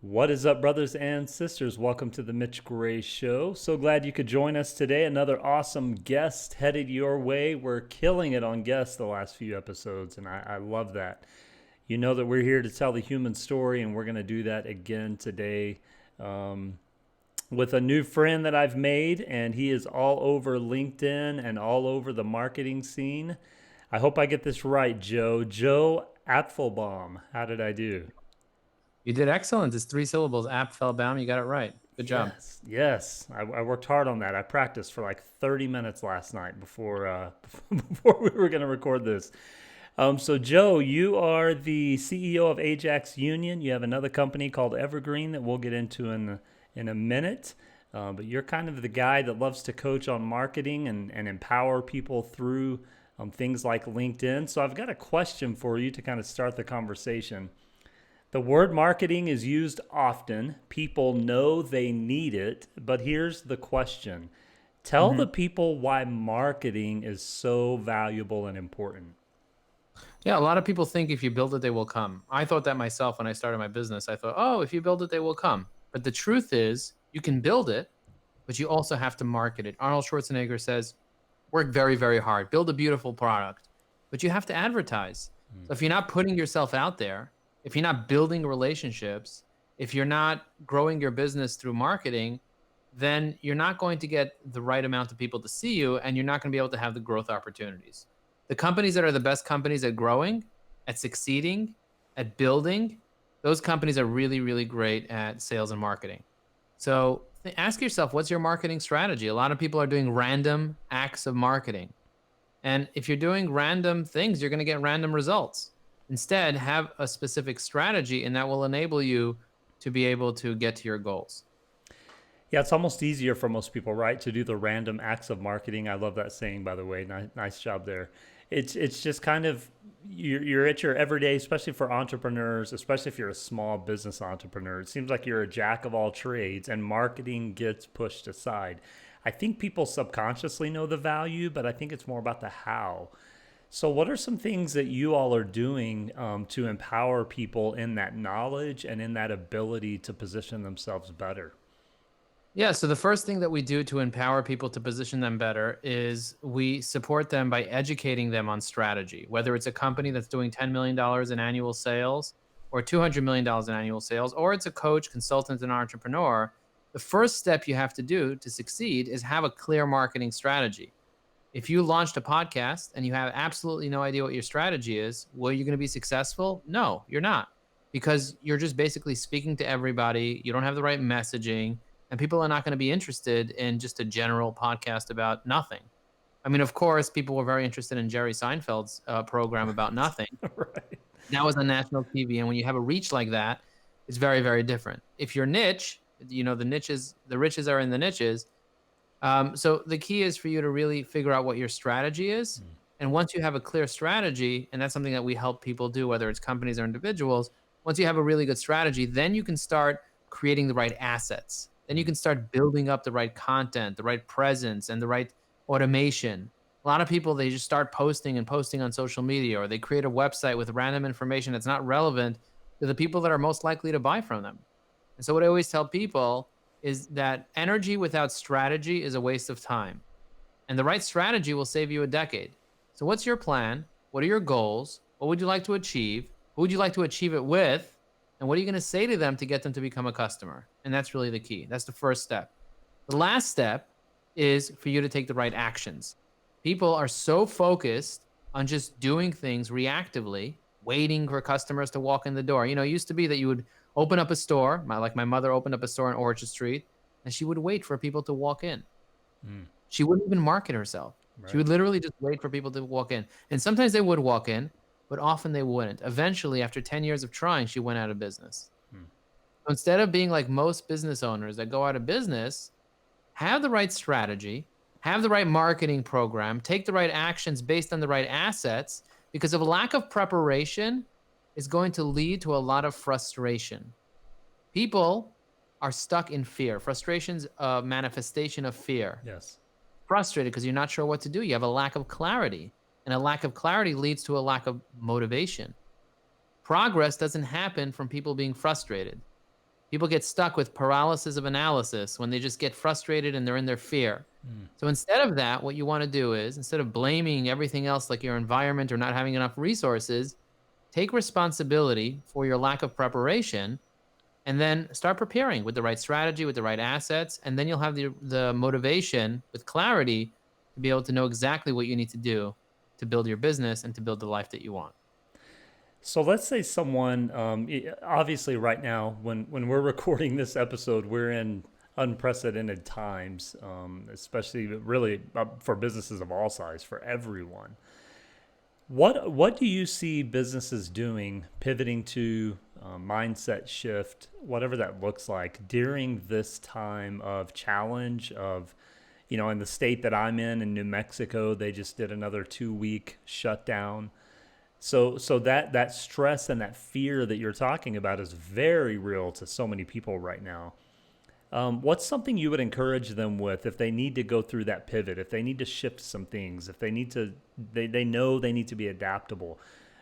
What is up, brothers and sisters? Welcome to the Mitch Gray Show. So glad you could join us today. Another awesome guest headed your way. We're killing it on guests the last few episodes, and I love that. You know that we're here to tell the human story, and we're going to do that again today with a new friend that I've made, and he is all over LinkedIn and all over the marketing scene. I hope I get this right, Joe. Joe Apfelbaum. How did I do? You did excellent. It's 3 syllables. Apfelbaum. You got it right. Good job. Yes. I worked hard on that. I practiced for like 30 minutes last night before before we were going to record this. So Joe, you are the CEO of Ajax Union. You have another company called Evergreen that we'll get into in a minute. But you're kind of the guy that loves to coach on marketing and empower people through things like LinkedIn. So I've got a question for you to kind of start the conversation. The word marketing is used often. People know they need it, but here's the question. Tell the people why marketing is so valuable and important. Yeah, a lot of people think if you build it, they will come. I thought that myself when I started my business. I thought, oh, if you build it, they will come. But the truth is, you can build it, but you also have to market it. Arnold Schwarzenegger says, work very, very hard. Build a beautiful product, but you have to advertise. So if you're not putting yourself out there, if you're not building relationships, if you're not growing your business through marketing, then you're not going to get the right amount of people to see you, and you're not going to be able to have the growth opportunities. The companies that are the best companies at growing, at succeeding, at building, those companies are really, really great at sales and marketing. So ask yourself, what's your marketing strategy? A lot of people are doing random acts of marketing. And if you're doing random things, you're going to get random results. Instead, have a specific strategy, and that will enable you to be able to get to your goals. Yeah, it's almost easier for most people, right, to do the random acts of marketing. I love that saying, by the way. Nice job there. It's just kind of, you're at your everyday, especially for entrepreneurs, especially if you're a small business entrepreneur. It seems like you're a jack of all trades, and marketing gets pushed aside. I think people subconsciously know the value, but I think it's more about the how. So what are some things that you all are doing to empower people in that knowledge and in that ability to position themselves better? Yeah, so the first thing that we do to empower people to position them better is we support them by educating them on strategy. Whether it's a company that's doing $10 million in annual sales or $200 million in annual sales, or it's a coach, consultant, and entrepreneur, the first step you have to do to succeed is have a clear marketing strategy. If you launched a podcast and you have absolutely no idea what your strategy is, well, you're going to be successful? No, you're not, because you're just basically speaking to everybody. You don't have the right messaging, and people are not going to be interested in just a general podcast about nothing. I mean, of course, people were very interested in Jerry Seinfeld's program about nothing. Right. That was on national TV. And when you have a reach like that, it's very, very different. If you're niche, the riches are in the niches. So the key is for you to really figure out what your strategy is. And once you have a clear strategy, and that's something that we help people do, whether it's companies or individuals, once you have a really good strategy, then you can start creating the right assets. Then you can start building up the right content, the right presence, and the right automation. A lot of people, they just start posting on social media, or they create a website with random information that's not relevant to the people that are most likely to buy from them. And so what I always tell people is that energy without strategy is a waste of time. And the right strategy will save you a decade. So what's your plan? What are your goals? What would you like to achieve? Who would you like to achieve it with? And what are you going to say to them to get them to become a customer? And that's really the key. That's the first step. The last step is for you to take the right actions. People are so focused on just doing things reactively, waiting for customers to walk in the door. You know, it used to be that you would open up a store, like my mother opened up a store on Orchard Street, and she would wait for people to walk in. She wouldn't even market herself. Right. She would literally just wait for people to walk in. And sometimes they would walk in, but often they wouldn't. Eventually, after 10 years of trying, she went out of business. So instead of being like most business owners that go out of business, have the right strategy, have the right marketing program, take the right actions based on the right assets, because of a lack of preparation is going to lead to a lot of frustration. People are stuck in fear. Frustration's a manifestation of fear. Yes. Frustrated because you're not sure what to do. You have a lack of clarity, and a lack of clarity leads to a lack of motivation. Progress doesn't happen from people being frustrated. People get stuck with paralysis of analysis when they just get frustrated and they're in their fear. So instead of that, what you want to do is, instead of blaming everything else like your environment or not having enough resources, take responsibility for your lack of preparation and then start preparing with the right strategy, with the right assets, and then you'll have the motivation with clarity to be able to know exactly what you need to do to build your business and to build the life that you want. So let's say someone, obviously right now, when we're recording this episode, we're in unprecedented times, especially really for businesses of all size, for everyone. What do you see businesses doing, pivoting to mindset shift, whatever that looks like, during this time of challenge of, in the state that I'm in New Mexico, they just did another 2-week shutdown. So that stress and that fear that you're talking about is very real to so many people right now. What's something you would encourage them with if they need to go through that pivot, if they need to shift some things, if they need to, they know they need to be adaptable?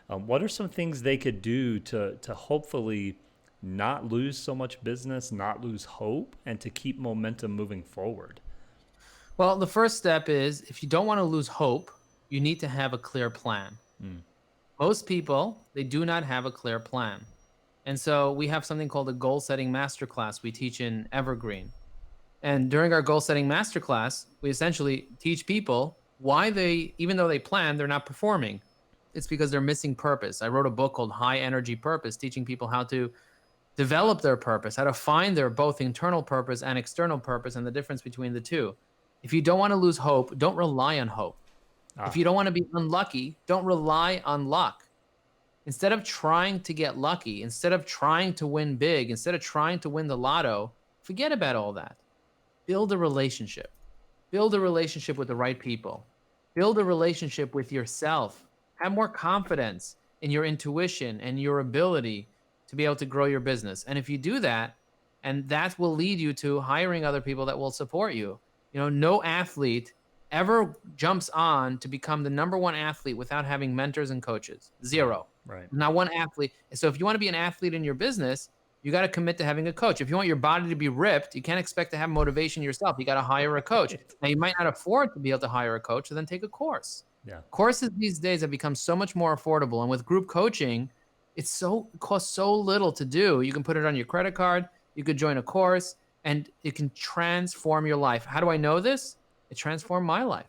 What are some things they could do to hopefully not lose so much business, not lose hope, and to keep momentum moving forward? Well, the first step is, if you don't want to lose hope, you need to have a clear plan. Most people, they do not have a clear plan. And so we have something called a goal setting masterclass we teach in Evergreen. And during our goal setting masterclass, we essentially teach people why they, even though they plan, they're not performing. It's because they're missing purpose. I wrote a book called High Energy Purpose, teaching people how to develop their purpose, how to find their both internal purpose and external purpose, and the difference between the two. If you don't want to lose hope, don't rely on hope. If you don't want to be unlucky, don't rely on luck. Instead of trying to get lucky, instead of trying to win big, instead of trying to win the lotto, forget about all that. Build a relationship. Build a relationship with the right people. Build a relationship with yourself. Have more confidence in your intuition and your ability to be able to grow your business. And if you do that, and that will lead you to hiring other people that will support you. No athlete ever jumps on to become the number one athlete without having mentors and coaches. Zero. Right. Not one athlete. So if you want to be an athlete in your business, you got to commit to having a coach. If you want your body to be ripped, you can't expect to have motivation yourself. You got to hire a coach. Now, you might not afford to be able to hire a coach, so then take a course. Yeah. Courses these days have become so much more affordable. And with group coaching, it costs so little to do. You can put it on your credit card. You could join a course, and it can transform your life. How do I know this? It transformed my life.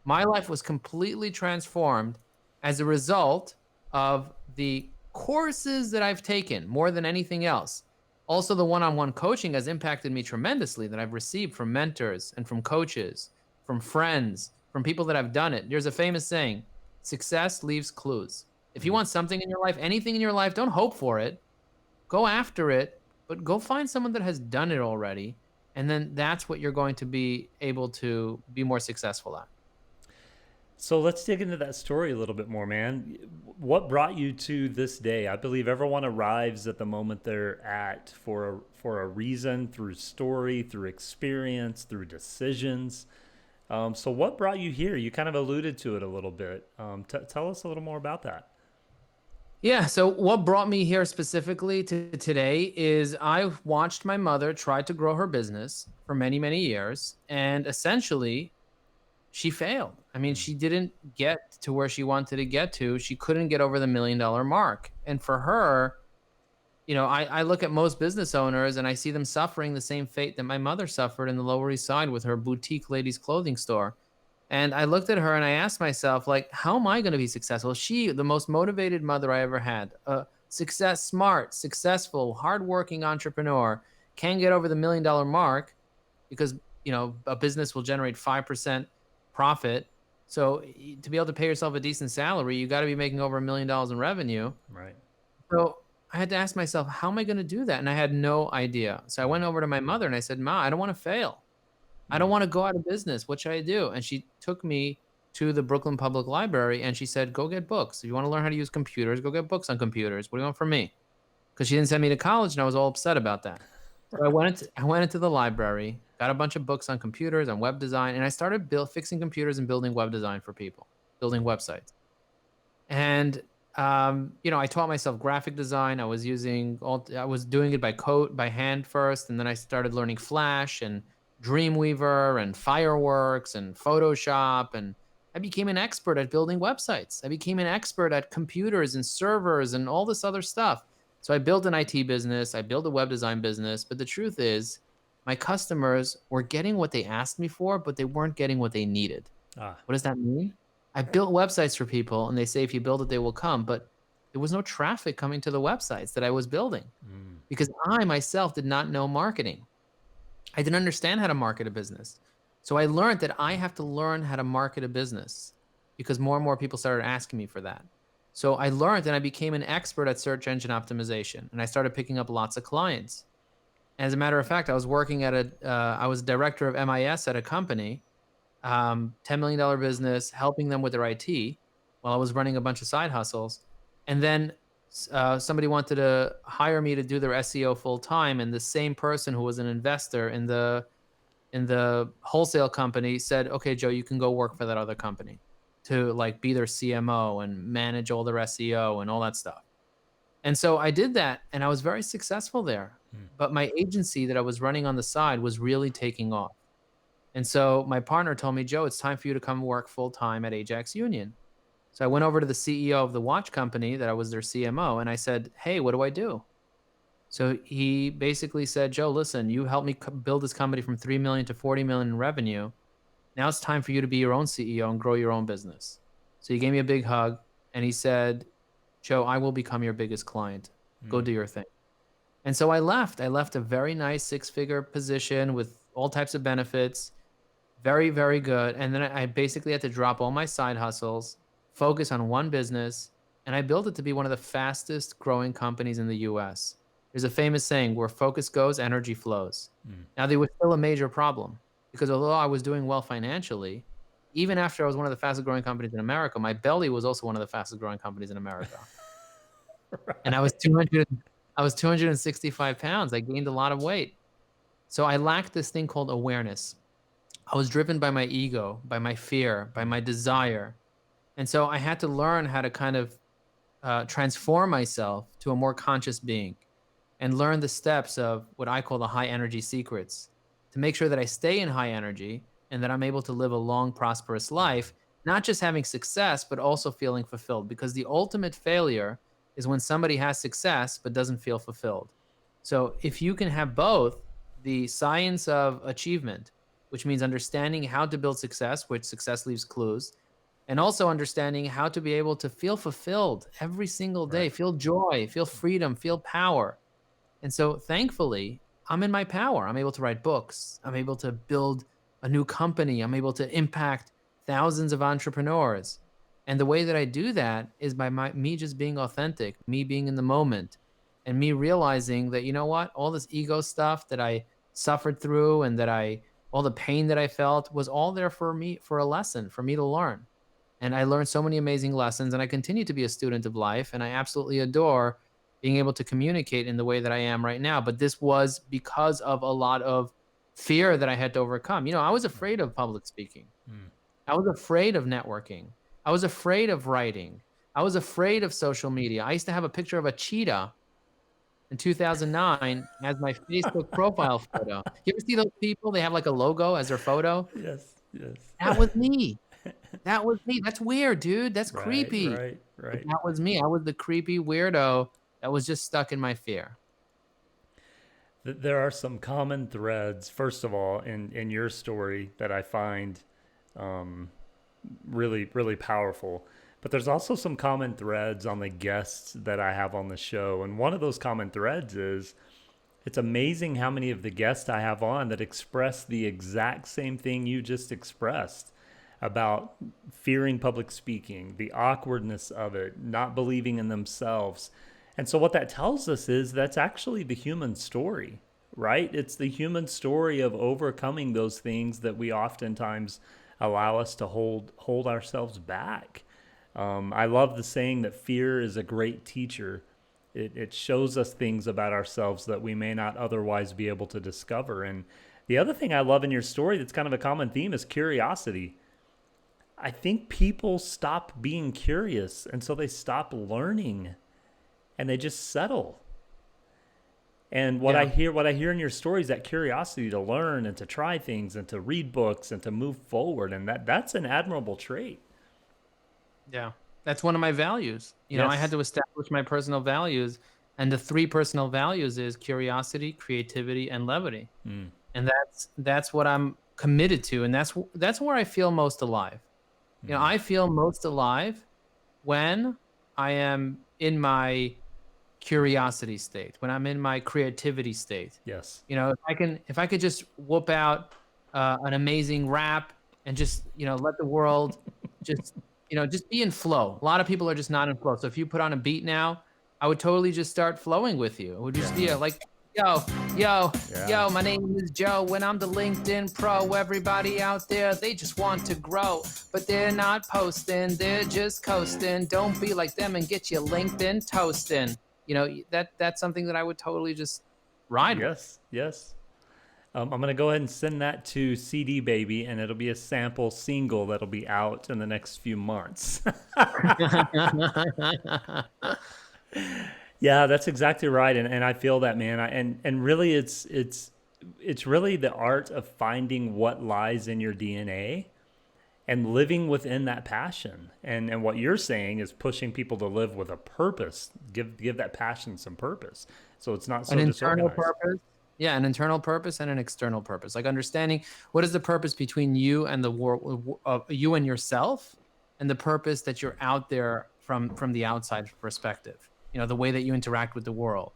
My life was completely transformed as a result of the courses that I've taken more than anything else. Also, the one-on-one coaching has impacted me tremendously that I've received from mentors and from coaches, from friends, from people that have done it. There's a famous saying, success leaves clues. If you want something in your life, anything in your life, don't hope for it. Go after it, but go find someone that has done it already. And then that's what you're going to be able to be more successful at. So let's dig into that story a little bit more, man. What brought you to this day? I believe everyone arrives at the moment they're at for a reason, through story, through experience, through decisions. So what brought you here? You kind of alluded to it a little bit. Tell us a little more about that. Yeah, so what brought me here specifically to today is I watched my mother try to grow her business for many, many years, and essentially she failed. I mean, she didn't get to where she wanted to get to. She couldn't get over the $1 million mark. And for her, I look at most business owners and I see them suffering the same fate that my mother suffered in the Lower East Side with her boutique ladies clothing store. And I looked at her and I asked myself, like, how am I going to be successful? She, the most motivated mother I ever had, smart, successful, hardworking entrepreneur, can get over the $1 million mark because, a business will generate 5% profit. So to be able to pay yourself a decent salary, you got to be making over $1 million in revenue. Right. So I had to ask myself, how am I going to do that? And I had no idea. So I went over to my mother and I said, Ma, I don't want to fail. I don't want to go out of business. What should I do? And she took me to the Brooklyn Public Library and she said, go get books. If you want to learn how to use computers, go get books on computers. What do you want from me? Because she didn't send me to college and I was all upset about that. So I went into the library, got a bunch of books on computers, on web design, and I started fixing computers and building web design for people, building websites. And I taught myself graphic design. I was doing it by code, by hand first, and then I started learning Flash and Dreamweaver and Fireworks and Photoshop, and I became an expert at building websites. I became an expert at computers and servers and all this other stuff. So I built an IT business, I built a web design business, but the truth is, my customers were getting what they asked me for, but they weren't getting what they needed. Ah, What does that mean? I built websites for people and they say, if you build it, they will come. But there was no traffic coming to the websites that I was building mm, because I myself did not know marketing. I didn't understand how to market a business. So I learned that I have to learn how to market a business because more and more people started asking me for that. So I learned and I became an expert at search engine optimization and I started picking up lots of clients. As a matter of fact, I was director of MIS at a company, $10 million business, helping them with their IT while I was running a bunch of side hustles. And then somebody wanted to hire me to do their SEO full time. And the same person who was an investor in the wholesale company said, okay, Joe, you can go work for that other company to like be their CMO and manage all their SEO and all that stuff. And so I did that and I was very successful there. mm, But my agency that I was running on the side was really taking off. And so my partner told me, Joe, it's time for you to come work full time at Ajax Union. So I went over to the CEO of the watch company that I was their CMO and I said, hey, what do I do? So he basically said, Joe, listen, you helped me build this company from 3 million to 40 million in revenue. Now it's time for you to be your own CEO and grow your own business. So he gave me a big hug and he said, Joe, I will become your biggest client. Go mm, do your thing. And so I left. I left a very nice 6-figure position with all types of benefits. Very, very good. And then I basically had to drop all my side hustles, focus on one business, and I built it to be one of the fastest growing companies in the US. There's a famous saying, where focus goes, energy flows. mm. Now, there was still a major problem because although I was doing well financially, even after I was one of the fastest growing companies in America, my belly was also one of the fastest growing companies in America. And Right. I was 265 pounds. I gained a lot of weight. So I lacked this thing called awareness. I was driven by my ego, by my fear, by Mm, my desire. And so I had to learn how to kind of transform myself to a more conscious being and learn the steps of what I call the high energy secrets to make sure that I stay in high energy and that I'm able to live a long, prosperous life, not just having success, but also feeling fulfilled. Because the ultimate failure is when somebody has success but doesn't feel fulfilled. So if you can have both the science of achievement, which means understanding how to build success, which success leaves clues, and also understanding how to be able to feel fulfilled every single day, right. feel joy, feel freedom, feel power. And so thankfully, I'm in my power. I'm able to write books. I'm able to build a new company. I'm able to impact thousands of entrepreneurs. And the way that I do that is by me just being authentic, me being in the moment, and me realizing that, you know what, all this ego stuff that I suffered through and all the pain that I felt was all there for me, for a lesson, for me to learn. And I learned so many amazing lessons, and I continue to be a student of life. And I absolutely adore being able to communicate in the way that I am right now. But this was because of a lot of fear that I had to overcome. I was afraid of public speaking. Mm, I was afraid of networking. I was afraid of writing. I was afraid of social media. I used to have a picture of a cheetah in 2009 as my Facebook profile photo. You ever see those people? They have like a logo as their photo. yes, yes. That was me. That was me. That's weird, dude. That's Right, creepy. right, But right. that was me. I was the creepy weirdo that was just stuck in my fear. There are some common threads, first of all, in your story that I find um, really, really powerful. But there's also some common threads on the guests that I have on the show. And one of those common threads is it's amazing how many of the guests I have on that express the exact same thing you just expressed about fearing public speaking, the awkwardness of it, not believing in themselves. And so, what that tells us is that's actually the human story, right? It's the human story of overcoming those things that we oftentimes allow us to hold ourselves back. I love the saying that fear is a great teacher. It shows us things about ourselves that we may not otherwise be able to discover. And the other thing I love in your story that's kind of a common theme is curiosity. I think people stop being curious, and so they stop learning, and they just settle. And what I Yeah. hear in your stories, that curiosity to learn and to try things and to read books and to move forward, and that's an admirable trait. Yeah. That's one of my values. I had Yes. to establish my personal values, and the three personal values is curiosity, creativity, and levity. Mm. And that's what I'm committed to, and that's where I feel most alive. Mm. I feel most alive when I am in my curiosity state, when I'm in my creativity state. Yes. If I could just whoop out an amazing rap and just, let the world just, just be in flow. A lot of people are just not in flow. So if you put on a beat now, I would totally just start flowing with you. It would just be like, yo, yo, Yeah. yo, my name is Joe. When I'm the LinkedIn pro, everybody out there, they just want to grow, but they're not posting. They're just coasting. Don't be like them and get your LinkedIn toasting. That's something that I would totally just ride with. Yes. Yes. I'm going to go ahead and send that to CD Baby, and it'll be a sample single that'll be out in the next few months. Yeah, that's exactly right, and I feel that, man. And really, it's really the art of finding what lies in your DNA and living within that passion. And what you're saying is pushing people to live with a purpose. Give that passion some purpose, so it's not so An internal disorganized. purpose. Yeah, an internal purpose and an external purpose. Like understanding what is the purpose between you and the world, you and yourself, and the purpose that you're out there from the outside perspective. The way that you interact with the world.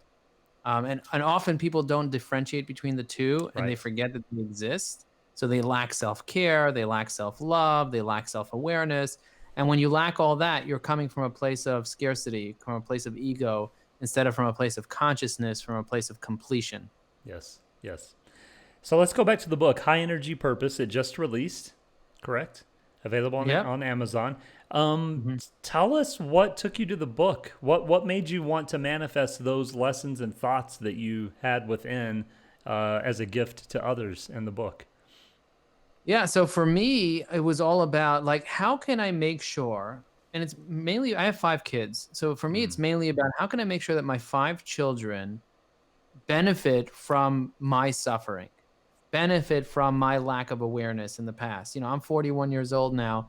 And often people don't differentiate between the two, and they Right. forget that they exist. So they lack self-care, they lack self-love, they lack self-awareness. And when you lack all that, you're coming from a place of scarcity, from a place of ego, instead of from a place of consciousness, from a place of completion. Yes. Yes. So let's go back to the book, High Energy Purpose. It just released, correct? Available on Yep. on Amazon. Mhm. Tell us what took you to the book. What made you want to manifest those lessons and thoughts that you had within as a gift to others in the book? Yeah, so for me, it was all about like, how can I make sure, and it's mainly, I have 5 kids. So for me, it's Mm. mainly about how can I make sure that my 5 children benefit from my suffering, benefit from my lack of awareness in the past. I'm 41 years old now.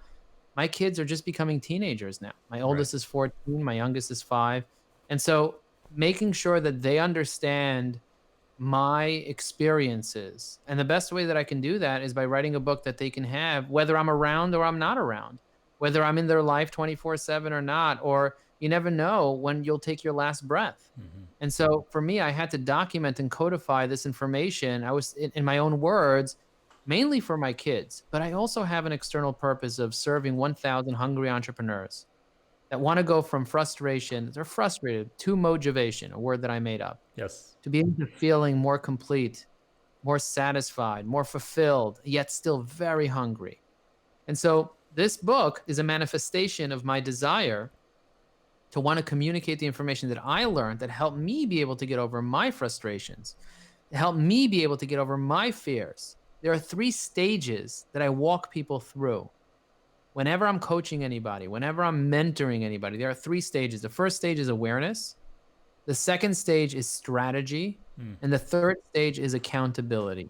My kids are just becoming teenagers now. My Right. oldest is 14, my youngest is 5. And so making sure that they understand my experiences. And the best way that I can do that is by writing a book that they can have, whether I'm around or I'm not around, whether I'm in their life 24/7 or not, or you never know when you'll take your last breath. Mm-hmm. And so for me, I had to document and codify this information. I was in my own words, mainly for my kids, but I also have an external purpose of serving 1,000 hungry entrepreneurs that want to go from frustration, they're frustrated, to motivation, a word that I made up, Yes. to be into feeling more complete, more satisfied, more fulfilled, yet still very hungry. And so this book is a manifestation of my desire to want to communicate the information that I learned that helped me be able to get over my frustrations, to help me be able to get over my fears. There are 3 stages that I walk people through. Whenever I'm coaching anybody, whenever I'm mentoring anybody, there are 3 stages. The first stage is awareness. The second stage is strategy. Mm. And the third stage is accountability.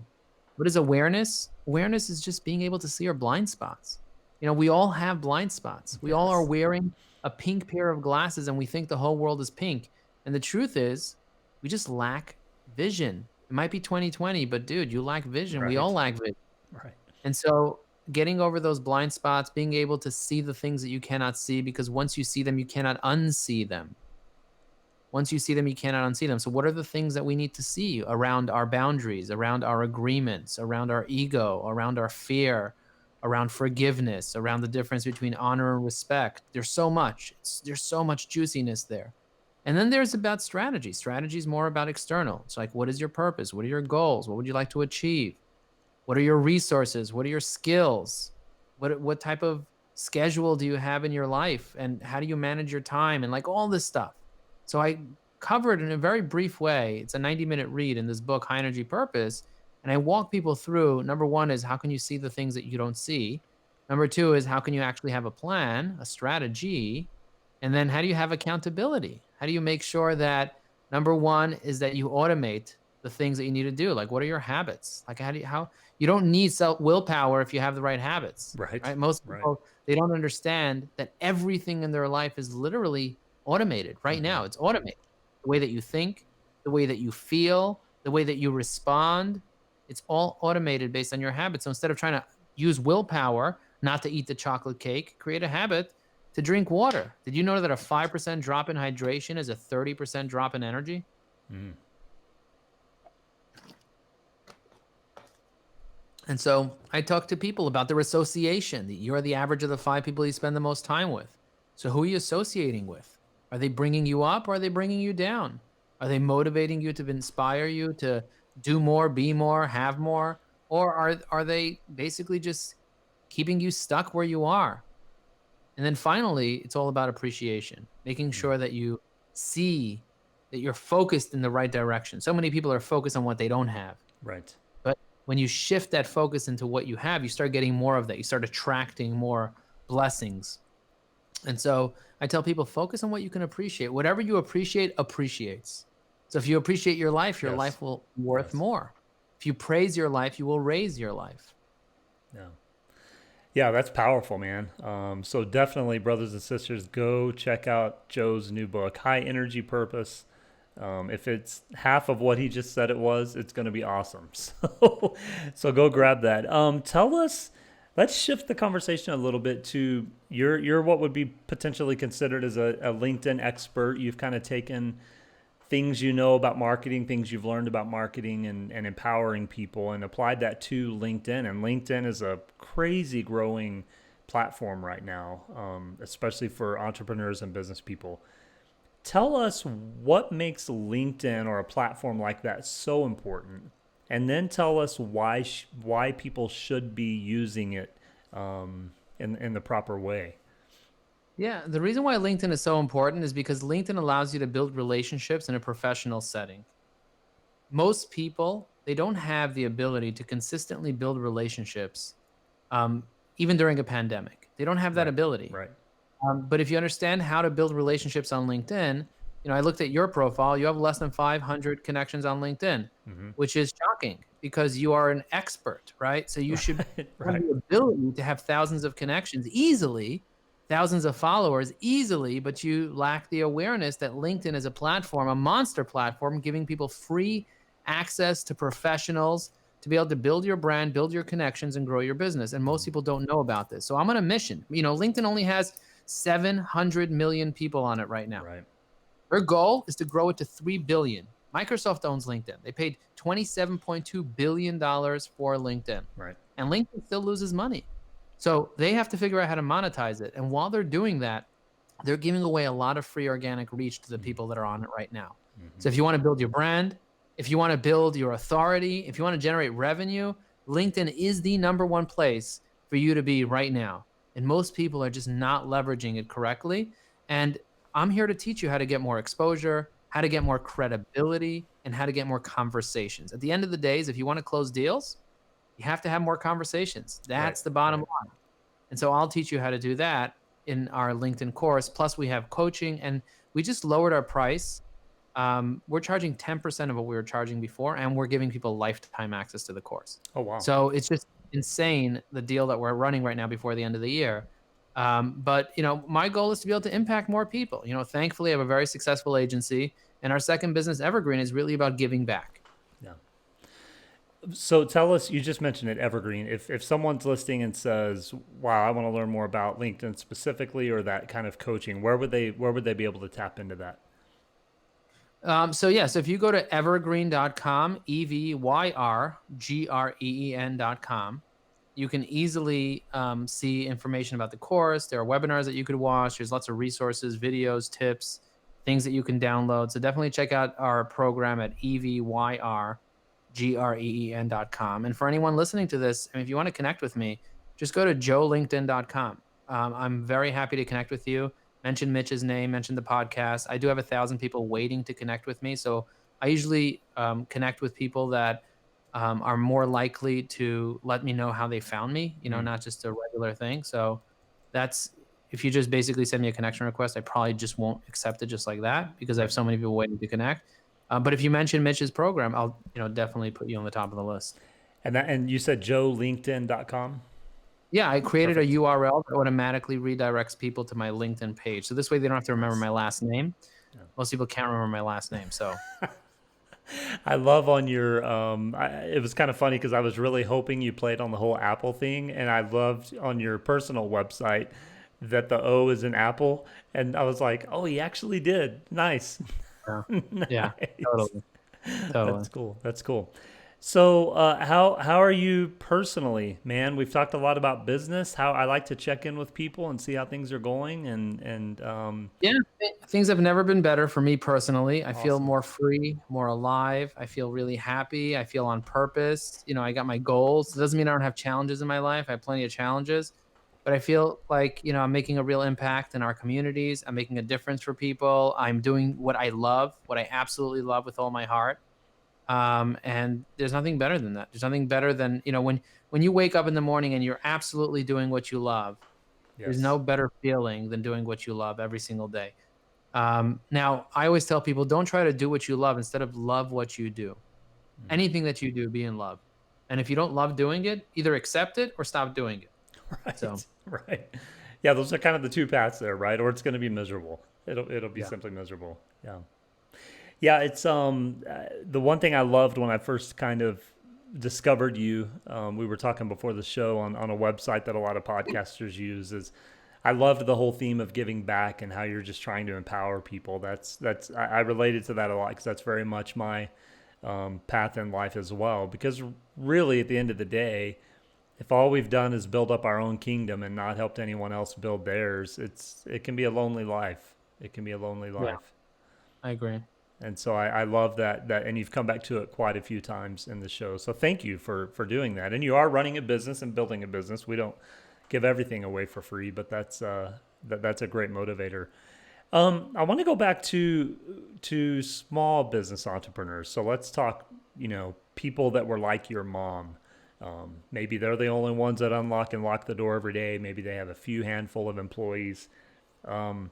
What is awareness? Awareness is just being able to see our blind spots. We all have blind spots. We all are Yes. wearing a pink pair of glasses and we think the whole world is pink. And the truth is, we just lack vision. It might be 2020, but dude, you lack vision. We all Right. lack vision. Right. And so getting over those blind spots, being able to see the things that you cannot see, because once you see them, you cannot unsee them. Once you see them, you cannot unsee them. So what are the things that we need to see around our boundaries, around our agreements, around our ego, around our fear, around forgiveness, around the difference between honor and respect? There's so much. There's so much juiciness there. And then there's about strategy. Strategy is more about external. It's like, what is your purpose? What are your goals? What would you like to achieve? What are your resources? What are your skills? What type of schedule do you have in your life? And how do you manage your time? And like all this stuff. So I covered in a very brief way. It's a 90-minute read in this book, High Energy Purpose. And I walk people through, number one is, how can you see the things that you don't see? Number two is how can you actually have a plan, a strategy? And then how do you have accountability? How do you make sure that number one is that you automate the things that you need to do? Like, what are your habits? Like, how you don't need self willpower if you have the right habits, Right. right? Most Right. people, they don't understand that everything in their life is literally automated right Hmm. now. It's automated. The way that you think, the way that you feel, the way that you respond, it's all automated based on your habits. So instead of trying to use willpower not to eat the chocolate cake, create a habit to drink water. Did you know that a 5% drop in hydration is a 30% drop in energy? Mm. And so I talk to people about their association. You're the average of the 5 people you spend the most time with. So who are you associating with? Are they bringing you up or are they bringing you down? Are they motivating you to inspire you to do more, be more, have more? Or are they basically just keeping you stuck where you are? And then finally, it's all about appreciation, making Mm. sure that you see that you're focused in the right direction. So many people are focused on what they don't have. Right. But when you shift that focus into what you have, you start getting more of that. You start attracting more blessings. And so I tell people focus on what you can appreciate. Whatever you appreciate appreciates. So if you appreciate your Yes. life will be worth Yes. more. If you praise your life, you will raise your life. Yeah. Yeah, that's powerful, man. So definitely, brothers and sisters, go check out Joe's new book, High Energy Purpose. If it's half of what he just said it was, it's going to be awesome. So go grab that. Tell us. Let's shift the conversation a little bit to you're what would be potentially considered as a LinkedIn expert. You've kind of taken things you know about marketing, things you've learned about marketing and empowering people and applied that to LinkedIn. And LinkedIn is a crazy growing platform right now, especially for entrepreneurs and business people. Tell us what makes LinkedIn or a platform like that so important, and then tell us why people should be using it in the proper way. Yeah, the reason why LinkedIn is so important is because LinkedIn allows you to build relationships in a professional setting. Most people, they don't have the ability to consistently build relationships, um, even during a pandemic. They don't have that Right, ability. right. But if you understand how to build relationships on LinkedIn, I looked at your profile. You have less than 500 connections on LinkedIn, Hmm. which is shocking because you are an expert, right? So you should Right, have right. the ability to have thousands of connections easily, thousands of followers easily, but you lack the awareness that LinkedIn is a platform, a monster platform, giving people free access to professionals to be able to build your brand, build your connections, and grow your business. And most Mhm. people don't know about this. So I'm on a mission. LinkedIn only has 700 million people on it right now. Right, Their goal is to grow it to 3 billion. Microsoft owns LinkedIn. They paid $27.2 billion for LinkedIn. right. And LinkedIn still loses money. So they have to figure out how to monetize it. And while they're doing that, they're giving away a lot of free organic reach to the people that are on it right now. So Mm-hmm. if you want to build your brand, if you want to build your authority, if you want to generate revenue, LinkedIn is the number one place for you to be right now. And most people are just not leveraging it correctly. And I'm here to teach you how to get more exposure, how to get more credibility, and how to get more conversations. At the end of the day, if you want to close deals, you have to have more conversations. Right, That's the bottom right. line. And so I'll teach you how to do that in our LinkedIn course. Plus, we have coaching, and we just lowered our price. We're charging 10% of what we were charging before, and we're giving people lifetime access to the course. Oh, wow. So it's just insane the deal that we're running right now before the end of the year. But my goal is to be able to impact more people. Thankfully, I have a very successful agency, and our second business, Evergreen, is really about giving back. Yeah. So tell us, you just mentioned it, Evergreen. If someone's listening and says, "Wow, I want to learn more about LinkedIn specifically or that kind of coaching," where would they be able to tap into that? So if you go to evergreen.com, EVYRGREEN.com, you can easily see information about the course. There are webinars that you could watch. There's lots of resources, videos, tips, things that you can download. So definitely check out our program at EVYRGREEN.com. And for anyone listening to this, if you want to connect with me, just go to joelinkedin.com. I'm very happy to connect with you. Mention Mitch's name, mention the podcast. I do have 1,000 people waiting to connect with me. So I usually connect with people that are more likely to let me know how they found me, Mm. not just a regular thing. So that's, if you just basically send me a connection request, I probably just won't accept it just like that because I have Right. so many people waiting to connect. But if you mention Mitch's program, I'll, definitely put you on the top of the list. And you said joelinkedin.com? Yeah, I created a Perfect. URL that automatically redirects people to my LinkedIn page. So this way they don't have to remember Nice. my last name. Yeah. Most people can't remember my last name. So I love on your, it was kind of funny because I was really hoping you played on the whole Apple thing. And I loved on your personal website that the O is in Apple. And I was like, oh, he actually did. Nice. yeah, yeah, Nice. totally, totally. That's cool. That's cool. So, how are you personally, man? We've talked a lot about business. How I like to check in with people and see how things are going, and Yeah, things have never been better for me personally. I feel awesome. more free, more alive. I feel really happy. I feel on purpose. I got my goals. It doesn't mean I don't have challenges in my life. I have plenty of challenges, but I feel like, I'm making a real impact in our communities. I'm making a difference for people. I'm doing what I love, what I absolutely love with all my heart. And there's nothing better than that. There's nothing better than, when you wake up in the morning and you're absolutely doing what you love. There's Yes. no better feeling than doing what you love every single day. Now, I always tell people, don't try to do what you love. Instead of love what you do. Mm. Anything that you do, be in love. And if you don't love doing it, either accept it or stop doing it. So, Right. Right. Yeah, those are kind of the two paths there, right? Or it's going to be miserable. It'll be yeah. simply miserable. Yeah. Yeah, it's the one thing I loved when I first kind of discovered you. We were talking before the show on a website that a lot of podcasters use. Is I loved the whole theme of giving back and how you're just trying to empower people. I related to that a lot because that's very much my path in life as well. Because really, at the end of the day, if all we've done is build up our own kingdom and not helped anyone else build theirs, it can be a lonely life. It can be a lonely Yeah, life. I agree. And so I love that, and you've come back to it quite a few times in the show. So thank you for doing that. And you are running a business and building a business. We don't give everything away for free, but that's a great motivator. I want to go back to small business entrepreneurs. So let's talk, people that were like your mom. Maybe they're the only ones that unlock and lock the door every day. Maybe they have a few handful of employees. Um,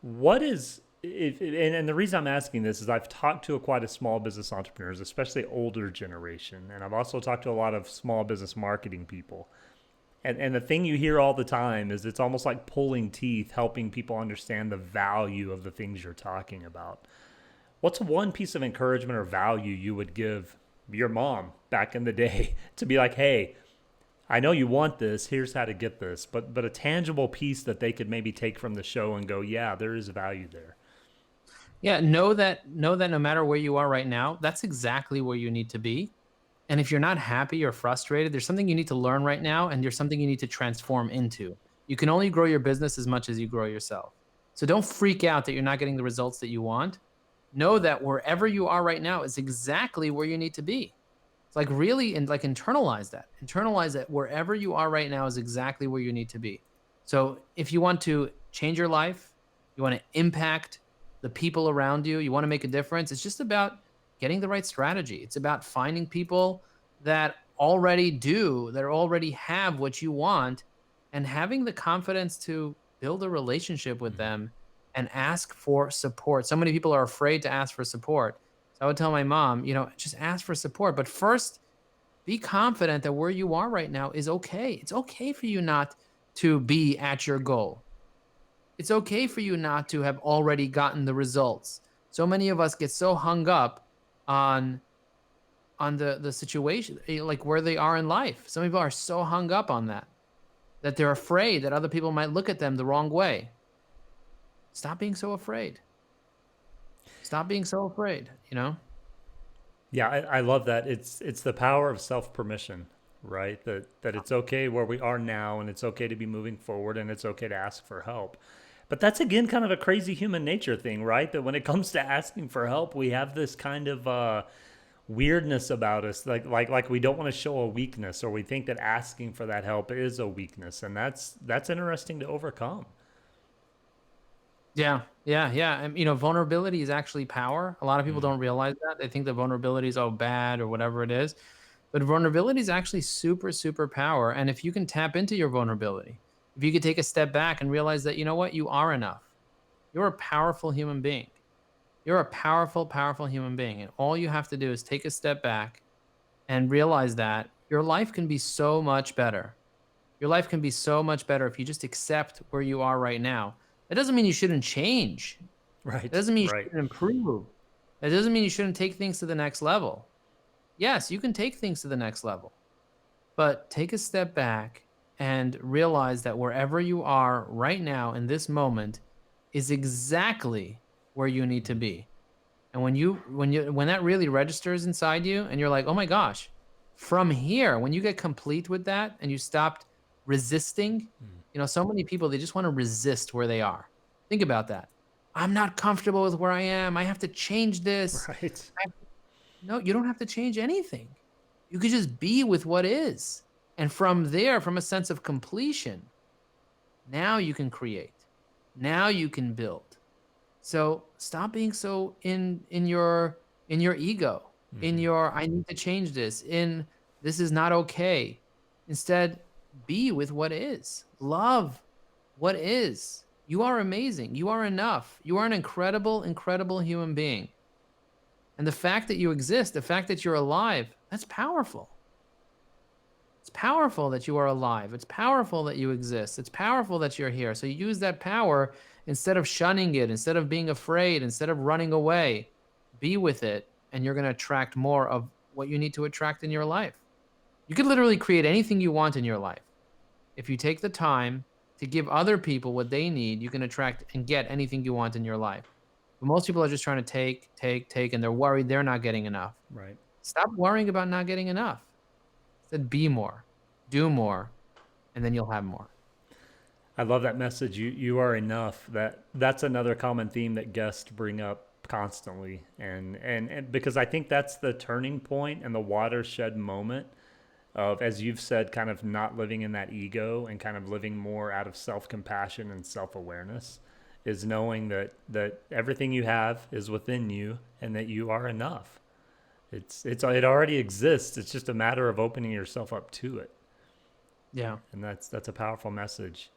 what is and the reason I'm asking this is I've talked to quite a small business entrepreneurs, especially older generation, and I've also talked to a lot of small business marketing people. And the thing you hear all the time is it's almost like pulling teeth, helping people understand the value of the things you're talking about. What's one piece of encouragement or value you would give your mom back in the day to be like, hey, I know you want this. Here's how to get this, but a tangible piece that they could maybe take from the show and go, yeah, there is value there. Yeah, know that no matter where you are right now, that's exactly where you need to be. And if you're not happy or frustrated, there's something you need to learn right now, and there's something you need to transform into. You can only grow your business as much as you grow yourself. So don't freak out that you're not getting the results that you want. Know that wherever you are right now is exactly where you need to be. It's like really, and like internalize that. Internalize that wherever you are right now is exactly where you need to be. So if you want to change your life, you want to impact the people around you, you want to make a difference, it's just about getting the right strategy. It's about finding people that already have what you want, and having the confidence to build a relationship with Mm-hmm. them and ask for support. So many people are afraid to ask for support. So I would tell my mom, just ask for support. But first, be confident that where you are right now is okay. It's okay for you not to be at your goal. It's okay for you not to have already gotten the results. So many of us get so hung up on the situation, like where they are in life. Some people are so hung up on that they're afraid that other people might look at them the wrong way. Stop being so afraid. Stop being so afraid. Yeah, I love that. It's the power of self permission, right? That it's okay where we are now, and it's okay to be moving forward, and it's okay to ask for help. But that's again kind of a crazy human nature thing, right? That when it comes to asking for help, we have this kind of weirdness about us, like we don't want to show a weakness, or we think that asking for that help is a weakness, and that's interesting to overcome. Yeah. And vulnerability is actually power. A lot of people Mm, don't realize that. They think that vulnerability is bad or whatever it is. But vulnerability is actually super, super power. And if you can tap into your vulnerability, if you could take a step back and realize that, you know what, you are enough. You're a powerful human being. You're a powerful, powerful human being. And all you have to do is take a step back and realize that your life can be so much better. Your life can be so much better if you just accept where you are right now. That doesn't mean you shouldn't change. It right, doesn't mean you right. shouldn't improve. It doesn't mean you shouldn't take things to the next level. Yes, you can take things to the next level, but take a step back and realize that wherever you are right now in this moment is exactly where you need to Mm, be. And when that really registers inside you and you're like, "Oh my gosh, from here," when you get complete with that and you stopped resisting, mm. so many people, they just want to resist where they are. Think about that. I'm not comfortable with where I am. I have to change this. Right. I have to-" No, you don't have to change anything. You could just be with what is. And from there, from a sense of completion, now you can create. Now you can build. So stop being so in your ego, in Hmm. your I need to change this, in this is not okay. Instead, be with what is. Love what is. You are amazing. You are enough. You are an incredible, incredible human being. And the fact that you exist, the fact that you're alive, that's powerful. It's powerful that you are alive. It's powerful that you exist. It's powerful that you're here. So use that power instead of shunning it, instead of being afraid, instead of running away. Be with it, and you're going to attract more of what you need to attract in your life. You could literally create anything you want in your life. If you take the time to give other people what they need, you can attract and get anything you want in your life. But most people are just trying to take, and they're worried they're not getting enough. Right. Stop worrying about not getting enough. Instead, be more, do more, and then you'll have more. I love that message. You are enough. That's another common theme that guests bring up constantly, and because I think that's the turning point and the watershed moment of, as you've said, kind of not living in that ego and kind of living more out of self-compassion and self-awareness, is knowing that everything you have is within you and that you are enough. It already exists. It's just a matter of opening yourself up to it, Yeah. and that's a powerful message.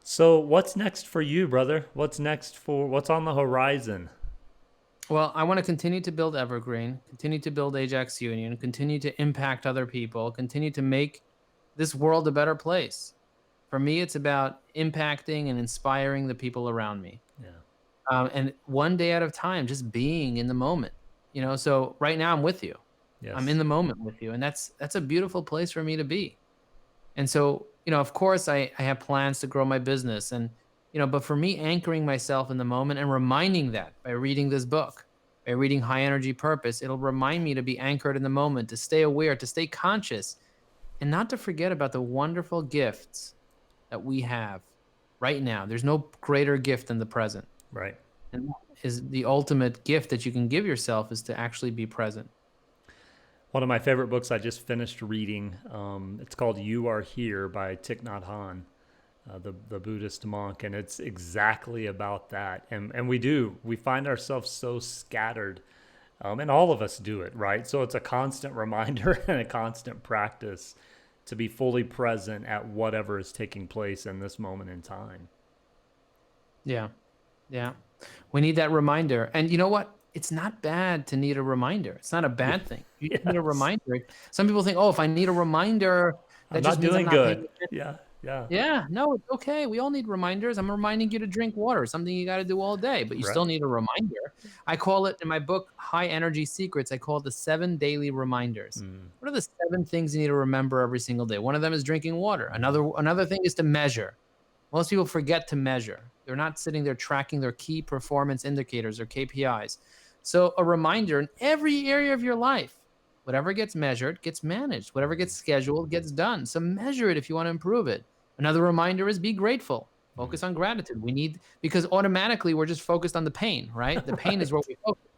So, what's next for you, brother? What's on the horizon? Well, I want to continue to build Evergreen, continue to build Ajax Union, continue to impact other people, continue to make this world a better place. For me, it's about impacting and inspiring the people around me. Yeah. And one day at a time, just being in the moment. So right now I'm with you. I'm in Yes. the moment with you, and that's a beautiful place for me to be. And so, of course, I have plans to grow my business, and but for me, anchoring myself in the moment and reminding that by reading this book, by reading High Energy Purpose, it'll remind me to be anchored in the moment, to stay aware, to stay conscious, and not to forget about the wonderful gifts that we have right now. There's no greater gift than the present. Right. And that is the ultimate gift that you can give yourself, is to actually be present. One of my favorite books I just finished reading. It's called "You Are Here" by Thich Nhat Hanh, the Buddhist monk, and it's exactly about that. And we find ourselves so scattered, and all of us do it, right? So it's a constant reminder and a constant practice to be fully present at whatever is taking place in this moment in time. Yeah. Yeah. We need that reminder. And you know what? It's not bad to need a reminder. It's not a Yeah. bad thing. You just need a Yes. reminder. Some people think, oh, if I need a reminder, I'm that just not means I'm doing not paying good. attention. Yeah. Yeah. Yeah, no, it's okay. We all need reminders. I'm reminding you to drink water, something you got to do all day, but you still Right. need a reminder. I call it in my book, High Energy Secrets, I call it the 7 daily reminders. Mm, What are the 7 things you need to remember every single day? One of them is drinking water. mm, Another thing is to measure. Most people forget to measure. They're not sitting there tracking their key performance indicators or KPIs. So a reminder in every area of your life, whatever gets measured gets managed. Whatever gets mm, scheduled gets done. So measure it if you want to improve it. Another reminder is be grateful. mm. Focus on gratitude. Because automatically we're just focused on the pain, right? The pain is where Right. we focus.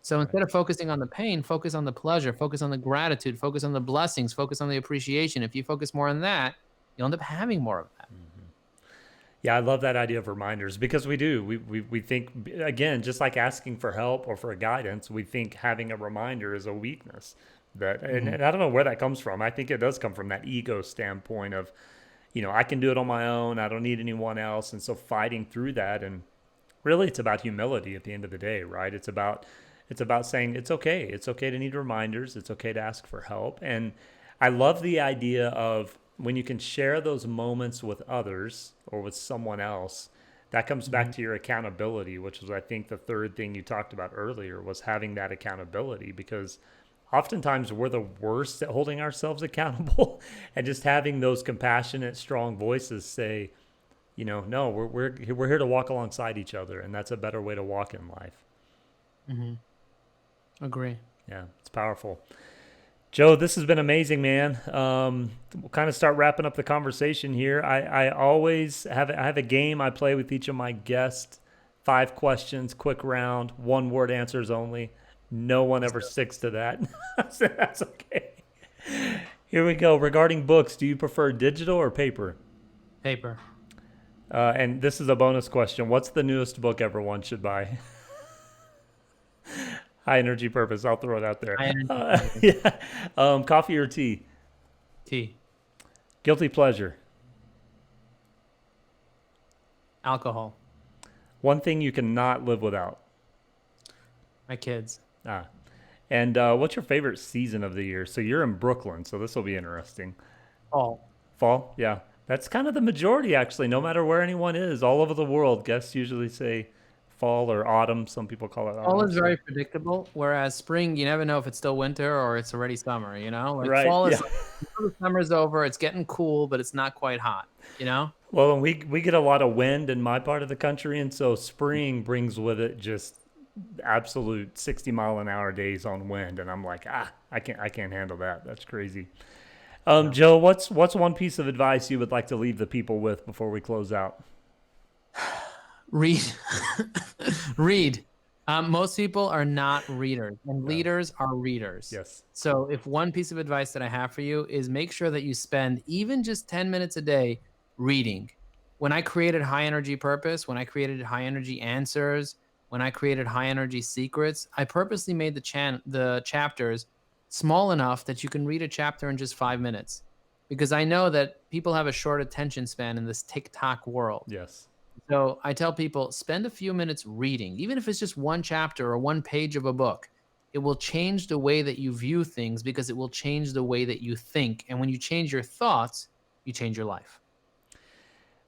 So Right. instead of focusing on the pain, focus on the pleasure, focus on the gratitude, focus on the blessings, focus on the appreciation. If you focus more on that, you'll end up having more of that. Mhm. Yeah, I love that idea of reminders because we do. We think, again, just like asking for help or for guidance, we think having a reminder is a weakness. Hmm. And I don't know where that comes from. I think it does come from that ego standpoint of, I can do it on my own. I don't need anyone else. And so fighting through that. And really, it's about humility at the end of the day, right? It's about saying it's okay. It's okay to need reminders. It's okay to ask for help. And I love the idea of when you can share those moments with others or with someone else, that comes back Hmm. to your accountability, which was, I think, the third thing you talked about earlier was having that accountability because oftentimes we're the worst at holding ourselves accountable and just having those compassionate, strong voices say, no, we're here to walk alongside each other, and that's a better way to walk in life. Hmm. Agree. Yeah, it's powerful. Joe, this has been amazing, man. We'll kind of start wrapping up the conversation here. I always have a game I play with each of my guests. 5 questions, quick round, 1-word answers only. No one ever sticks to that. So that's okay. Here we go. Regarding books, do you prefer digital or paper? Paper. And this is a bonus question. What's the newest book everyone should buy? High energy purpose. I'll throw it out there. High energy purpose. Yeah. Coffee or tea? Tea. Guilty pleasure. Alcohol. One thing you cannot live without. My kids. Ah. And what's your favorite season of the year? So you're in Brooklyn, so this will be interesting. Fall. Fall? Yeah. That's kind of the majority, actually, no matter where anyone is. All over the world, guests usually say fall or autumn. Some people call it Fall autumn. is very predictable, whereas spring, you never know if it's still winter or it's already summer, you know? Like Right. fall Yeah. is like, the summer's over, it's getting cool, but it's not quite hot, you know? Well, and we get a lot of wind in my part of the country, and so spring brings with it just absolute 60-mile-an-hour days on wind, and I'm like, I can't handle that. That's crazy. Yeah. Joe, what's one piece of advice you would like to leave the people with before we close out? Read. Read. Most people are not readers, and Yeah. leaders are readers. Yes. So if one piece of advice that I have for you is make sure that you spend even just 10 minutes a day reading. When I created High Energy Purpose, when I created High Energy Answers, when I created High Energy Secrets, I purposely made the chapters small enough that you can read a chapter in just 5 minutes. Because I know that people have a short attention span in this TikTok world. Yes. So I tell people spend a few minutes reading, even if it's just one chapter or one page of a book. It will change the way that you view things because it will change the way that you think. And when you change your thoughts, you change your life.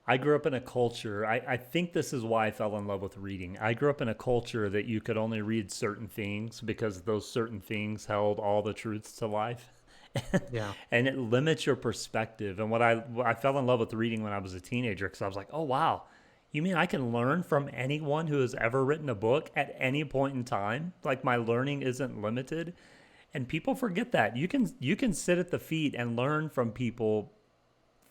I grew up in a culture, I think this is why I fell in love with reading. I grew up in a culture that you could only read certain things because those certain things held all the truths to life. Yeah. And it limits your perspective. And what I fell in love with reading when I was a teenager because I was like, oh, wow, you mean I can learn from anyone who has ever written a book at any point in time? Like my learning isn't limited. And people forget that. You can sit at the feet and learn from people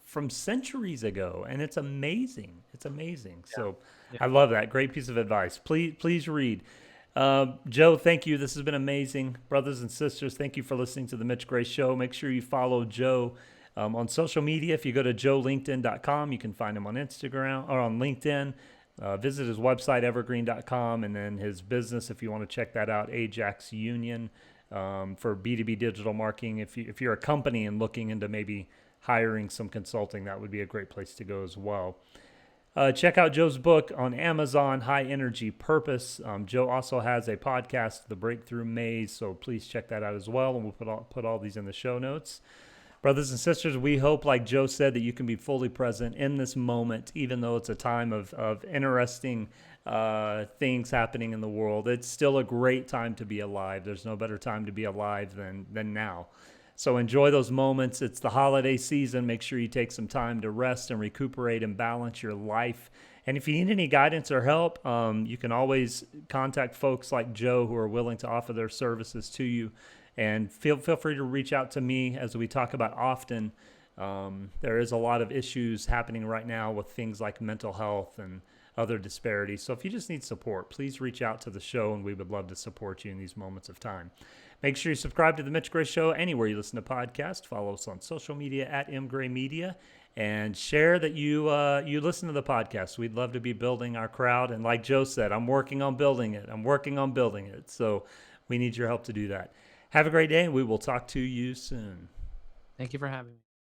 from centuries ago, and it's amazing. It's amazing. Yeah. So Yeah. I love that. Great piece of advice. Please read. Joe, thank you. This has been amazing. Brothers and sisters, thank you for listening to the Mitch Gray Show. Make sure you follow Joe on social media. If you go to joelinkedin.com, you can find him on Instagram or on LinkedIn. Visit his website, evergreen.com, and then his business, if you want to check that out, Ajax Union, for B2B digital marketing. If you're a company and looking into maybe hiring some consulting, that would be a great place to go as well. Check out Joe's book on Amazon, High Energy Purpose. Joe also has a podcast, The Breakthrough Maze, so please check that out as well, and we'll put all these in the show notes. Brothers and sisters, we hope, like Joe said, that you can be fully present in this moment, even though it's a time of interesting things happening in the world. It's still a great time to be alive. There's no better time to be alive than now. So enjoy those moments. It's the holiday season. Make sure you take some time to rest and recuperate and balance your life. And if you need any guidance or help, you can always contact folks like Joe who are willing to offer their services to you. And feel free to reach out to me as we talk about often. There is a lot of issues happening right now with things like mental health and other disparities. So if you just need support, please reach out to the show, and we would love to support you in these moments of time. Make sure you subscribe to The Mitch Gray Show anywhere you listen to podcasts. Follow us on social media at mgraymedia. and share that you listen to the podcast. We'd love to be building our crowd. And like Joe said, I'm working on building it. So we need your help to do that. Have a great day, and we will talk to you soon. Thank you for having me.